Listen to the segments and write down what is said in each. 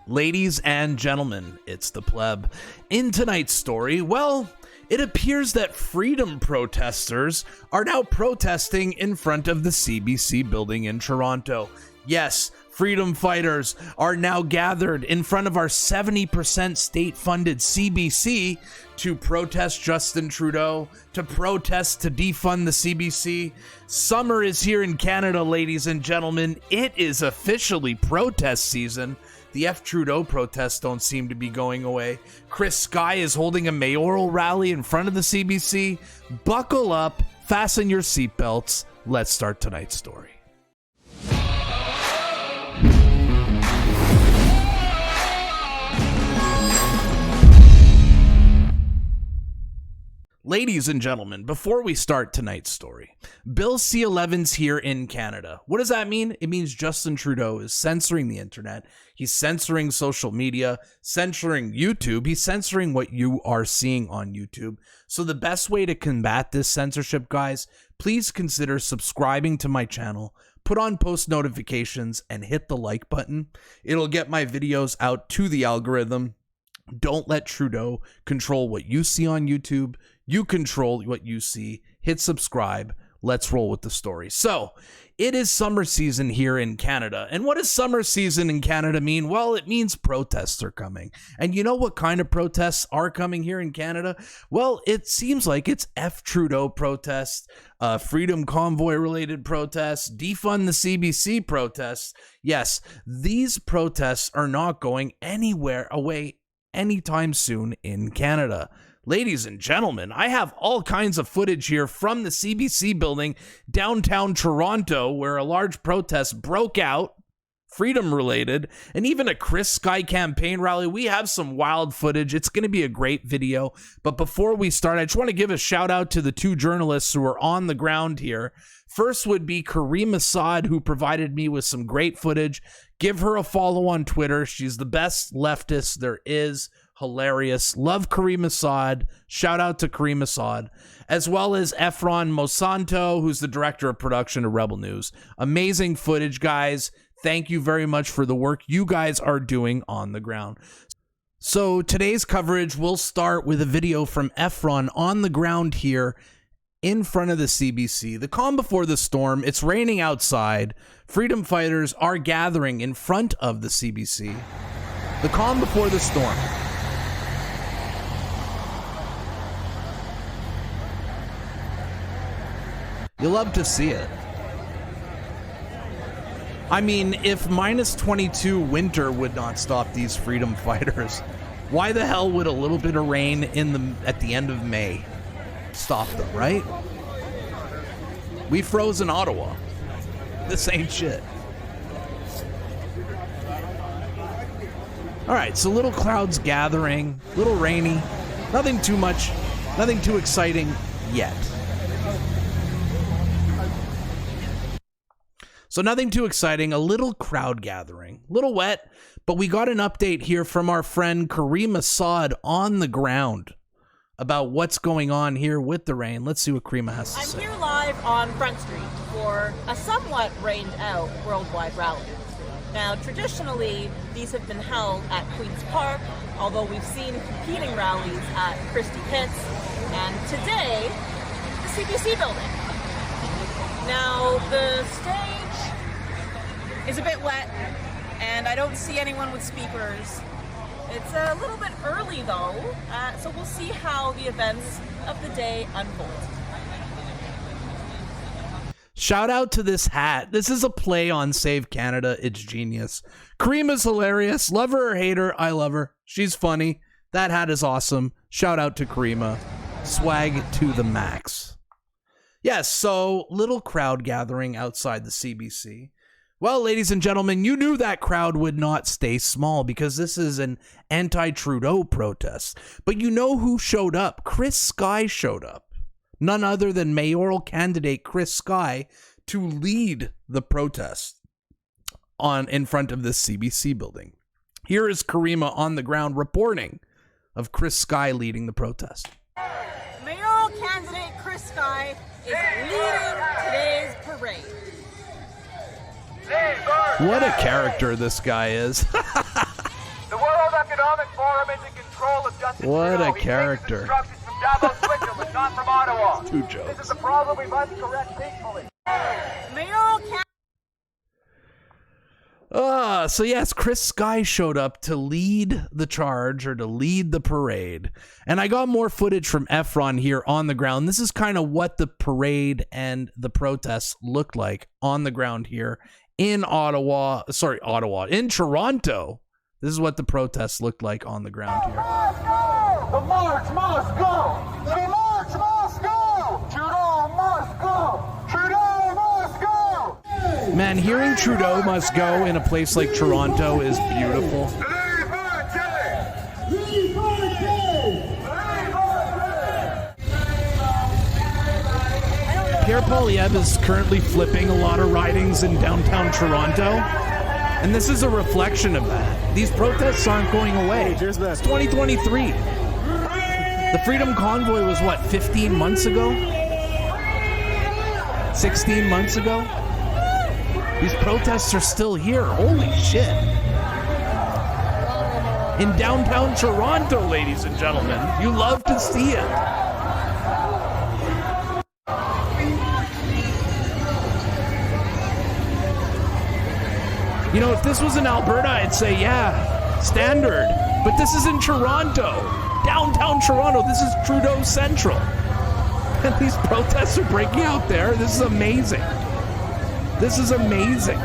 Ladies and gentlemen, it's the Pleb. In tonight's story, well, it appears that freedom protesters are now protesting in front of the CBC building in Toronto. Yes, freedom fighters are now gathered in front of our 70% state-funded CBC to protest Justin Trudeau, to protest to defund the CBC. Summer is here in Canada, ladies and gentlemen. It is officially protest season. The F. Trudeau protests don't seem to be going away. Chris Sky is holding a mayoral rally in front of the CBC. Buckle up, fasten your seatbelts. Let's start tonight's story. Ladies and gentlemen, before we start tonight's story, Bill C-11's here in Canada. What does that mean? It means Justin Trudeau is censoring the internet. He's censoring social media, censoring YouTube. He's censoring what you are seeing on YouTube. So the best way to combat this censorship, guys, please consider subscribing to my channel, put on post notifications, and hit the like button. It'll get my videos out to the algorithm. Don't let Trudeau control what you see on YouTube. You control what you see. Hit subscribe. Let's roll with the story. So, it is summer season here in Canada. And what does summer season in Canada mean? Well, it means protests are coming. And you know what kind of protests are coming here in Canada? Well, it seems like it's F. Trudeau protests, Freedom Convoy related protests, defund the CBC protests. Yes, these protests are not going anywhere away anytime soon in Canada. Ladies and gentlemen, I have all kinds of footage here from the CBC building downtown Toronto where a large protest broke out, freedom related, and even a Chris Sky campaign rally. We have some wild footage. It's going to be a great video. But before we start, I just want to give a shout out to the two journalists who are on the ground here. First would be Kareem Assad, who provided me with some great footage. Give her a follow on Twitter. She's the best leftist there is. Hilarious. Love Kareem Assad. Shout out to Kareem Assad. As well as Efron Mosanto, who's the director of production of Rebel News. Amazing footage, guys. Thank you very much for the work you guys are doing on the ground. So today's coverage will start with a video from Efron on the ground here in front of the CBC. The calm before the storm. It's raining outside. Freedom fighters are gathering in front of the CBC. The calm before the storm. You love to see it. I mean, if minus 22 winter would not stop these freedom fighters, why the hell would a little bit of rain at the end of May stop them, right? We froze in Ottawa. This ain't shit. All right, so little clouds gathering, little rainy, nothing too much, nothing too exciting yet. So nothing too exciting, a little crowd gathering, a little wet, but we got an update here from our friend Kareem Assad on the ground about what's going on here with the rain. Let's see what Kareem has to say. I'm here live on Front Street for a somewhat rained out worldwide rally. Now, traditionally, these have been held at Queen's Park, although we've seen competing rallies at Christie Pitts, and today, the CBC building. Now, the stage is a bit wet, and I don't see anyone with speakers. It's a little bit early, though, so we'll see how the events of the day unfold. Shout out to this hat. This is a play on Save Canada. It's genius. Kareem is hilarious. Love her or hate her, I love her. She's funny. That hat is awesome. Shout out to Kareema. Swag to the max. Yes, so little crowd gathering outside the CBC. Well, ladies and gentlemen, you knew that crowd would not stay small because this is an anti-Trudeau protest. But you know who showed up? Chris Sky showed up. None other than mayoral candidate Chris Sky to lead the protest in front of the CBC building. Here is Kareema on the ground reporting of Chris Sky leading the protest. Mayoral candidate Chris Sky is leading today's parade. What a character this guy is. What a character. Not from Ottawa. Two jokes. This is a problem we must correct peacefully. Mayoral candidate. So yes, Chris Sky showed up to lead the charge, or to lead the parade. And I got more footage from Efron here on the ground. This is kind of what the parade and the protests looked like on the ground here in in Toronto. This is what the protests looked like on the ground here. The march must go! The march must go! Trudeau must go! Trudeau must go! Man, hearing Trudeau must go in a place like Toronto is beautiful. Pierre Poilievre is currently flipping a lot of ridings in downtown Toronto, and this is a reflection of that. These protests aren't going away. It's 2023. The Freedom Convoy was what, 15 months ago? 16 months ago? These protests are still here. Holy shit. In downtown Toronto, ladies and gentlemen. You love to see it. You know, if this was in Alberta, I'd say, yeah, standard. But this is in Toronto. Downtown Toronto. This is Trudeau Central. And these protests are breaking out there. This is amazing. This is amazing.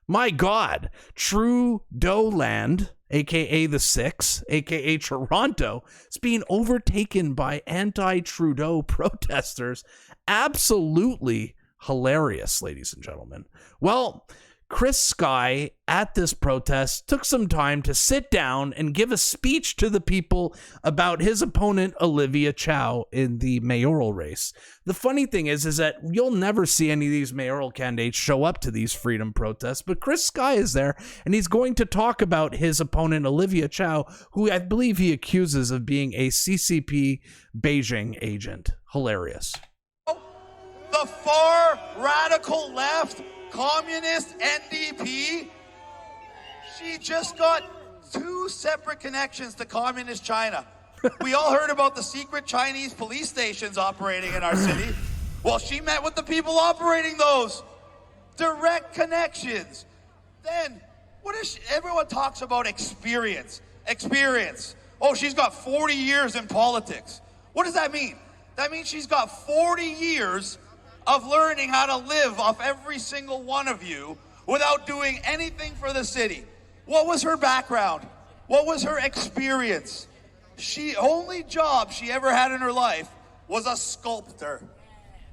My God. Trudeau land, aka the Six, aka Toronto, is being overtaken by anti-Trudeau protesters. Absolutely hilarious, ladies and gentlemen. Well, Chris Sky at this protest took some time to sit down and give a speech to the people about his opponent Olivia Chow in the mayoral race. The funny thing is that you'll never see any of these mayoral candidates show up to these freedom protests, but Chris Sky is there, and he's going to talk about his opponent Olivia Chow, who I believe he accuses of being a CCP Beijing agent. Hilarious. The far radical left communist NDP, she just got 2 separate connections to communist China. We all heard about the secret Chinese police stations operating in our city. Well, she met with the people operating those. Direct connections. Then, everyone talks about experience. Experience. Oh, she's got 40 years in politics. What does that mean? That means she's got 40 years of learning how to live off every single one of you without doing anything for the city. What was her background? What was her experience? Only job she ever had in her life was a sculptor.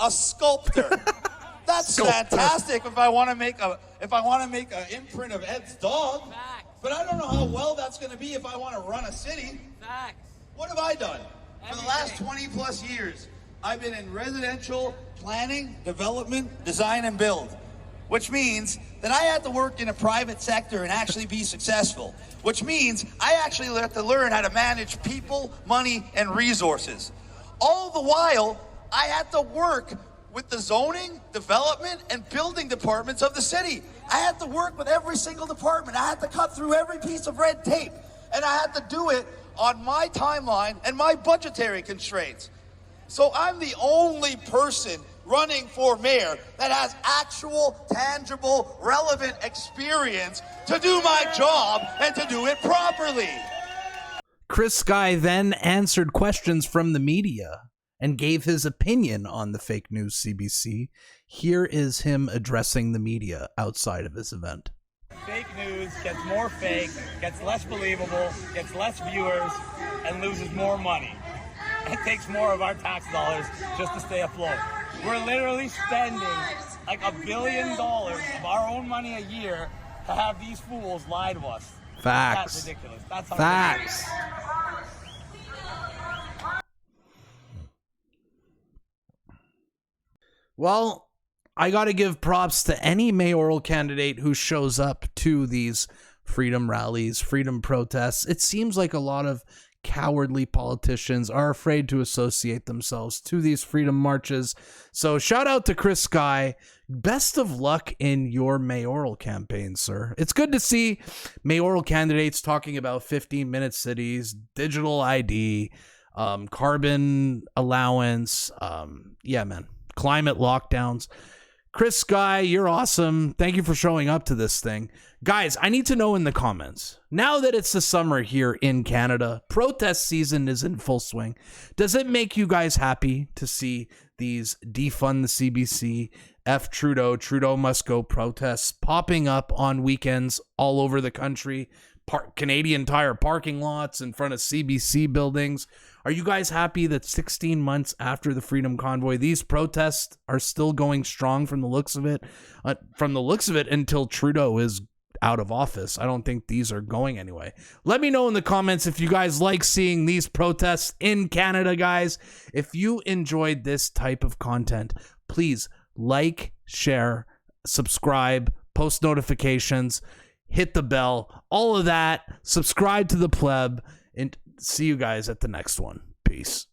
A sculptor. That's fantastic if I want to make an imprint of Ed's dog. Facts. But I don't know how well that's going to be if I want to run a city. Facts. What have I done? For the last 20 plus years, I've been in residential planning, development, design, and build, which means that I had to work in a private sector and actually be successful, which means I actually had to learn how to manage people, money, and resources. All the while, I had to work with the zoning, development, and building departments of the city. I had to work with every single department. I had to cut through every piece of red tape, and I had to do it on my timeline and my budgetary constraints. So I'm the only person running for mayor that has actual, tangible, relevant experience to do my job and to do it properly. Chris Sky then answered questions from the media and gave his opinion on the fake news CBC. Here is him addressing the media outside of his event. Fake news gets more fake, gets less believable, gets less viewers, and loses more money. It takes more of our tax dollars just to stay afloat. We're literally spending like $1 billion of our own money a year to have these fools lie to us. Facts. That's ridiculous. That's Facts. Well, I got to give props to any mayoral candidate who shows up to these freedom rallies, freedom protests. It seems like a lot of cowardly politicians are afraid to associate themselves to these freedom marches. So shout out to Chris Sky. Best of luck in your mayoral campaign, sir. It's good to see mayoral candidates talking about 15-minute cities, digital ID, carbon allowance, yeah, man, climate lockdowns. Chris Sky, you're awesome. Thank you for showing up to this thing. Guys, I need to know in the comments, now that it's the summer here in Canada, protest season is in full swing, does it make you guys happy to see these defund the CBC, F Trudeau, Trudeau must go protests popping up on weekends all over the country, Canadian Tire parking lots in front of CBC buildings? Are you guys happy that 16 months after the Freedom Convoy, these protests are still going strong from the looks of it? Until Trudeau is out of office. I don't think these are going anyway. Let me know in the comments if you guys like seeing these protests in Canada, guys. If you enjoyed this type of content, please like, share, subscribe, post notifications, hit the bell, all of that. Subscribe to the Pleb, and see you guys at the next one. Peace.